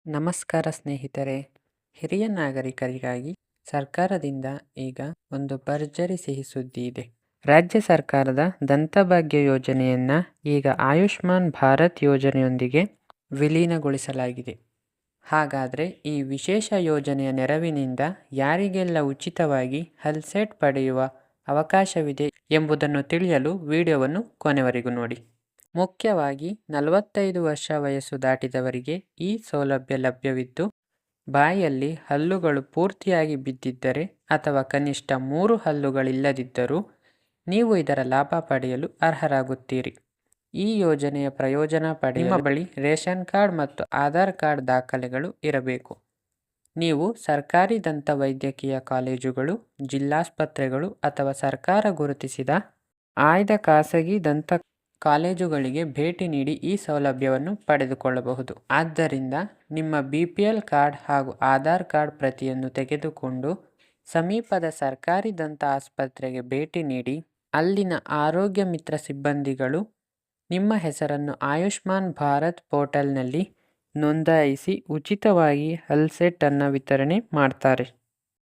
ನಮಸ್ಕಾರ ಸ್ನೇಹಿತರೆ. ಹಿರಿಯ ನಾಗರಿಕರಿಗಾಗಿ ಸರ್ಕಾರದಿಂದ ಈಗ ಒಂದು ಭರ್ಜರಿ ಸಿಹಿ ಸುದ್ದಿ ಇದೆ. ರಾಜ್ಯ ಸರ್ಕಾರದ ದಂತಭಾಗ್ಯ ಯೋಜನೆಯನ್ನು ಈಗ ಆಯುಷ್ಮಾನ್ ಭಾರತ್ ಯೋಜನೆಯೊಂದಿಗೆ ವಿಲೀನಗೊಳಿಸಲಾಗಿದೆ. ಹಾಗಾದರೆ ಈ ವಿಶೇಷ ಯೋಜನೆಯ ನೆರವಿನಿಂದ ಯಾರಿಗೆಲ್ಲ ಉಚಿತವಾಗಿ ಹೆಲ್ತ್ ಪಡೆಯುವ ಅವಕಾಶವಿದೆ ಎಂಬುದನ್ನು ತಿಳಿಯಲು ವಿಡಿಯೋವನ್ನು ಕೊನೆವರೆಗೂ ನೋಡಿ. ಮುಖ್ಯವಾಗಿ 45 ವರ್ಷ ವಯಸ್ಸು ದಾಟಿದವರಿಗೆ ಈ ಸೌಲಭ್ಯ ಲಭ್ಯವಿದ್ದು, ಬಾಯಲ್ಲಿ ಹಲ್ಲುಗಳು ಪೂರ್ತಿಯಾಗಿ ಬಿದ್ದಿದ್ದರೆ ಅಥವಾ ಕನಿಷ್ಠ 3 ಹಲ್ಲುಗಳಿಲ್ಲದಿದ್ದರೂ ನೀವು ಇದರ ಲಾಭ ಪಡೆಯಲು ಅರ್ಹರಾಗುತ್ತೀರಿ. ಈ ಯೋಜನೆಯ ಪ್ರಯೋಜನ ಪಡೆಯಲು ನಿಮ್ಮ ಬಳಿ ರೇಷನ್ ಕಾರ್ಡ್ ಮತ್ತು ಆಧಾರ್ ಕಾರ್ಡ್ ದಾಖಲೆಗಳು ಇರಬೇಕು. ನೀವು ಸರ್ಕಾರಿ ದಂತ ವೈದ್ಯಕೀಯ ಕಾಲೇಜುಗಳು, ಜಿಲ್ಲಾಸ್ಪತ್ರೆಗಳು ಅಥವಾ ಸರ್ಕಾರ ಗುರುತಿಸಿದ ಆಯ್ದ ಖಾಸಗಿ ದಂತ ಕಾಲೇಜುಗಳಿಗೆ ಭೇಟಿ ನೀಡಿ ಈ ಸೌಲಭ್ಯವನ್ನು ಪಡೆದುಕೊಳ್ಳಬಹುದು. ಆದ್ದರಿಂದ ನಿಮ್ಮ BPL ಕಾರ್ಡ್ ಹಾಗೂ ಆಧಾರ್ ಕಾರ್ಡ್ ಪ್ರತಿಯನ್ನು ತೆಗೆದುಕೊಂಡು ಸಮೀಪದ ಸರ್ಕಾರಿ ದಂತ ಆಸ್ಪತ್ರೆಗೆ ಭೇಟಿ ನೀಡಿ ಅಲ್ಲಿನ ಆರೋಗ್ಯ ಮಿತ್ರ ಸಿಬ್ಬಂದಿಗಳು ನಿಮ್ಮ ಹೆಸರನ್ನು ಆಯುಷ್ಮಾನ್ ಭಾರತ್ ಪೋರ್ಟಲ್ನಲ್ಲಿ ನೋಂದಾಯಿಸಿ ಉಚಿತವಾಗಿ ಹೆಲ್ತ್ ಅನ್ನು ವಿತರಣೆ ಮಾಡ್ತಾರೆ.